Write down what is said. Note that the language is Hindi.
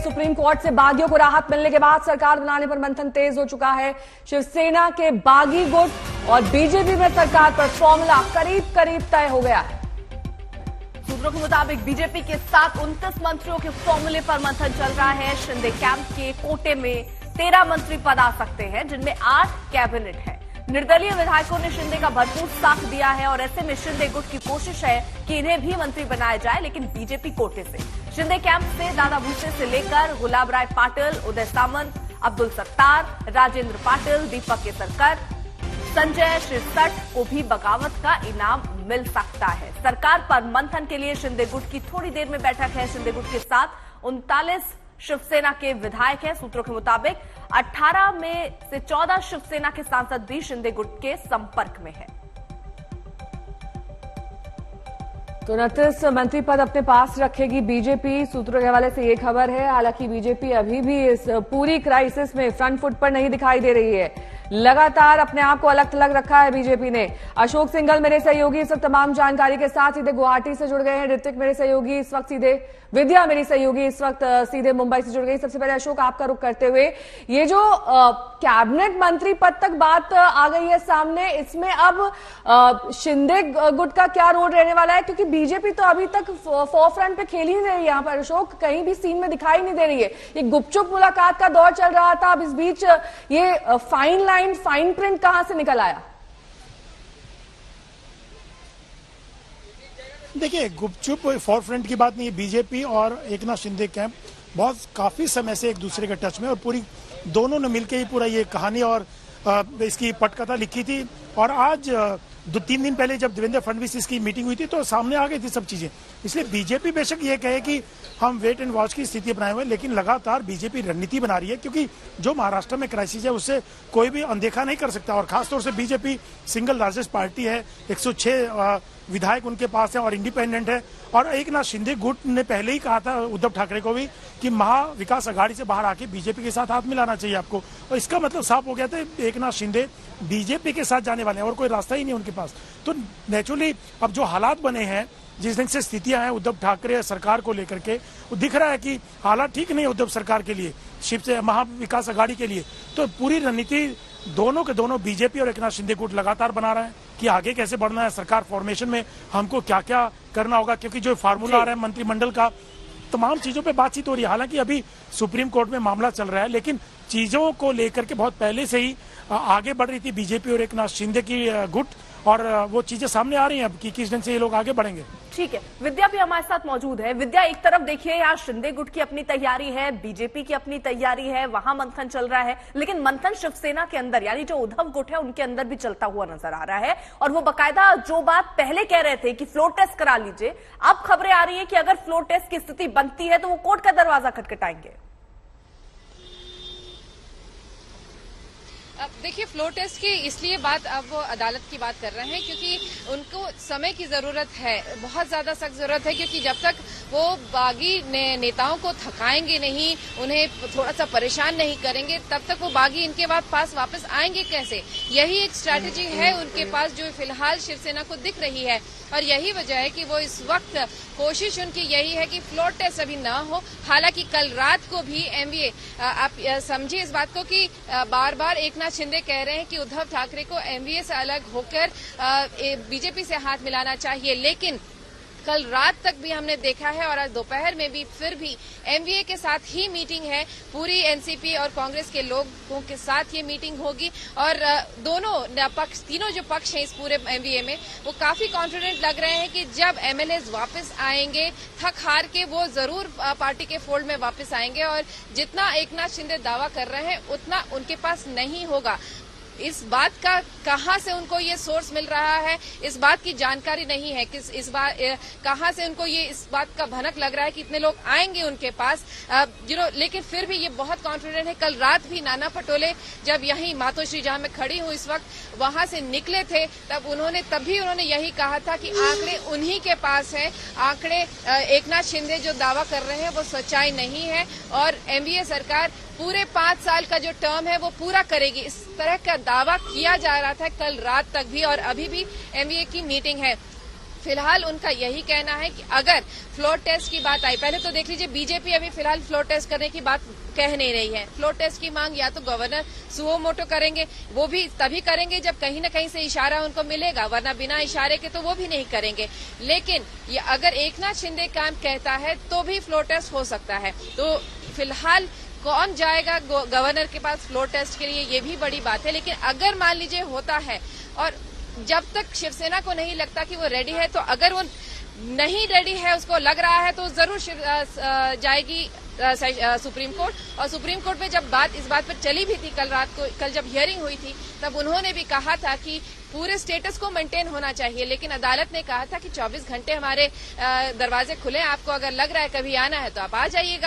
सुप्रीम कोर्ट से बागियों को राहत मिलने के बाद सरकार बनाने पर मंथन तेज हो चुका है। शिवसेना के बागी गुट और बीजेपी में सरकार पर फॉर्मूला करीब करीब तय हो गया है। सूत्रों के मुताबिक बीजेपी के साथ 29 मंत्रियों के फॉर्मूले पर मंथन चल रहा है। शिंदे कैंप के कोटे में 13 मंत्री पद आ सकते हैं, जिनमें 8 कैबिनेट है। निर्दलीय विधायकों ने शिंदे का भरपूर साथ दिया है और ऐसे में शिंदे गुट की कोशिश है कि इन्हें भी मंत्री बनाया जाए, लेकिन बीजेपी कोटे से। शिंदे कैंप से दादा भूसे से लेकर गुलाब राय पाटिल, उदय सामंत, अब्दुल सत्तार, राजेंद्र पाटिल, दीपक केसरकर, संजय शिरसट को भी बगावत का इनाम मिल सकता है। सरकार पर मंथन के लिए शिंदे गुट की थोड़ी देर में बैठक है। शिंदे गुट के साथ 39 शिवसेना के विधायक हैं। सूत्रों के मुताबिक 18 में से 14 शिवसेना के सांसद भी शिंदे गुट के संपर्क में है। तो 29 मंत्री पद अपने पास रखेगी बीजेपी, सूत्रों के हवाले से ये खबर है। हालांकि बीजेपी अभी भी इस पूरी क्राइसिस में फ्रंट फुट पर नहीं दिखाई दे रही है। लगातार अपने आप को अलग थलग रखा है बीजेपी ने। अशोक सिंघल मेरे सहयोगी इस वक्त तमाम जानकारी के साथ सीधे गुवाहाटी से जुड़ गए हैं। ऋतिक मेरे सहयोगी इस वक्त सीधे, विद्या मेरी सहयोगी इस वक्त सीधे मुंबई से जुड़ गई। सबसे पहले अशोक, आपका रुख करते हुए, ये जो कैबिनेट मंत्री पद तक बात आ गई है सामने, इसमें अब शिंदे गुट का क्या रोल रहने वाला है? क्योंकि बीजेपी तो अभी तक फोरफ्रंट पे खेल ही नहीं रही है। यहाँ पर अशोक कहीं भी सीन में दिखाई नहीं दे रही है। ये गुपचुप मुलाकात का दौर चल रहा था, अब इस बीच ये फाइन प्रिंट कहां से निकल आया? देखिए, गुपचुप फोरफ्रंट की बात नहीं है। बीजेपी और एकनाथ शिंदे कैंप बहुत काफी समय से एक दूसरे के टच में, और पूरी दोनों ने मिलकर ही पूरा ये कहानी और इसकी पटकथा लिखी थी। और आज 2-3 दिन पहले जब देवेंद्र फडणवीस इसकी मीटिंग हुई थी तो सामने आ गई थी सब चीजें। इसलिए बीजेपी बेशक ये कहे कि हम वेट एंड वॉच की स्थिति बनाए हुए, लेकिन लगातार बीजेपी रणनीति बना रही है, क्योंकि जो महाराष्ट्र में क्राइसिस है उससे कोई भी अनदेखा नहीं कर सकता। और खासतौर से बीजेपी सिंगल लार्जेस्ट पार्टी है, 106 विधायक उनके पास है और इंडिपेंडेंट है। और एकनाथ शिंदे गुट ने पहले ही कहा था उद्धव ठाकरे को भी कि महा विकास अघाड़ी से बाहर आके बीजेपी के साथ हाथ मिलाना चाहिए आपको। और इसका मतलब साफ हो गया था, एकनाथ शिंदे बीजेपी के साथ जाने वाले हैं और कोई रास्ता ही नहीं उनके पास। तो नेचुरली अब जो हालात बने हैं, जिस ढंग से स्थितियां हैं उद्धव ठाकरे सरकार को लेकर के, वो दिख रहा है कि हालात ठीक नहीं है उद्धव सरकार के लिए, शिव से महा विकास अघाड़ी के लिए। तो पूरी रणनीति दोनों के दोनों बीजेपी और एकनाथ शिंदे गुट लगातार बना रहे हैं कि आगे कैसे बढ़ना है, सरकार फॉर्मेशन में हमको क्या क्या करना होगा। क्योंकि जो फार्मूला आ रहा है मंत्रिमंडल का, तमाम चीजों पे बातचीत हो रही है। हालांकि अभी सुप्रीम कोर्ट में मामला चल रहा है, लेकिन चीजों को लेकर के बहुत पहले से ही आगे बढ़ रही थी बीजेपी और एकनाथ शिंदे की गुट, और वो चीजें सामने आ रही हैं अब कि किस ढंग से ये लोग आगे बढ़ेंगे। ठीक है, विद्या भी हमारे साथ मौजूद है। विद्या, एक तरफ देखिए यहाँ शिंदे गुट की अपनी तैयारी है, बीजेपी की अपनी तैयारी है, वहां मंथन चल रहा है, लेकिन मंथन शिवसेना के अंदर यानी जो उद्धव गुट है उनके अंदर भी चलता हुआ नजर आ रहा है। और वो बाकायदा जो बात पहले कह रहे थे कि फ्लोर टेस्ट करा लीजिए, अब खबरें आ रही है कि अगर फ्लोर टेस्ट की स्थिति बनती है तो वो कोर्ट का दरवाजा खटखटाएंगे। अब देखिए, फ्लोर टेस्ट की इसलिए बात अब वो अदालत की बात कर रहे हैं क्योंकि उनको समय की जरूरत है, बहुत ज्यादा सख्त जरूरत है। क्योंकि जब तक वो बागी नेताओं को थकाएंगे नहीं, उन्हें थोड़ा सा परेशान नहीं करेंगे, तब तक वो बागी इनके पास वापस आएंगे कैसे? यही एक स्ट्रैटेजी है उनके पास जो फिलहाल शिवसेना को दिख रही है। और यही वजह है कि वो इस वक्त कोशिश उनकी यही है कि फ्लोर टेस्ट अभी ना हो। हालांकि कल रात को भी एमवीए, आप समझिए इस बात को कि बार बार एकनाथ शिंदे कह रहे हैं कि उद्धव ठाकरे को एमवीए से अलग होकर बीजेपी से हाथ मिलाना चाहिए, लेकिन कल रात तक भी हमने देखा है और आज दोपहर में भी फिर भी एमवीए के साथ ही मीटिंग है। पूरी एनसीपी और कांग्रेस के लोगों के साथ ये मीटिंग होगी और दोनों पक्ष, तीनों जो पक्ष हैं इस पूरे एमवीए में, वो काफी कॉन्फिडेंट लग रहे हैं कि जब एमएलएज वापस आएंगे थक हार के, वो जरूर पार्टी के फोल्ड में वापस आएंगे। और जितना एकनाथ शिंदे दावा कर रहे हैं उतना उनके पास नहीं होगा। इस बात का कहां से उनको ये सोर्स मिल रहा है, इस बात की जानकारी नहीं है कि इस बार कहां से उनको ये इस बात का भनक लग रहा है कि इतने लोग आएंगे उनके पास, लेकिन फिर भी ये बहुत कॉन्फिडेंट है। कल रात भी नाना पटोले जब यहीं मातोश्री जहां मैं खड़ी हूं इस वक्त, वहां से निकले थे, तब उन्होंने यही कहा था कि आंकड़े उन्हीं के पास हैं, आंकड़े एकनाथ शिंदे जो दावा कर रहे हैं वो सच्चाई नहीं है और एनडीए सरकार पूरे 5 साल का जो टर्म है वो पूरा करेगी। इस तरह का दावा किया जा रहा था कल रात तक भी और अभी भी एमवीए की मीटिंग है। फिलहाल उनका यही कहना है कि अगर फ्लोर टेस्ट की बात आई, पहले तो देख लीजिए बीजेपी अभी फिलहाल फ्लोर टेस्ट करने की बात कह नहीं रही है। फ्लोर टेस्ट की मांग या तो गवर्नर सुओमोटो करेंगे, वो भी तभी करेंगे जब कहीं न कहीं से इशारा उनको मिलेगा, वरना बिना इशारे के तो वो भी नहीं करेंगे। लेकिन ये अगर एकनाथ शिंदे कैंप कहता है तो भी फ्लोर टेस्ट हो सकता है। तो फिलहाल कौन जाएगा गवर्नर के पास फ्लोर टेस्ट के लिए, ये भी बड़ी बात है। लेकिन अगर मान लीजिए होता है और जब तक शिवसेना को नहीं लगता कि वो रेडी है, तो अगर वो नहीं रेडी है, उसको लग रहा है, तो जरूर जाएगी सुप्रीम कोर्ट। और सुप्रीम कोर्ट में जब इस बात पर चली भी थी कल रात को, कल जब हियरिंग हुई थी, तब उन्होंने भी कहा था कि पूरे स्टेटस को मेंटेन होना चाहिए। लेकिन अदालत ने कहा था कि 24 घंटे हमारे दरवाजे खुले, आपको अगर लग रहा है कभी आना है तो आप आ जाइएगा।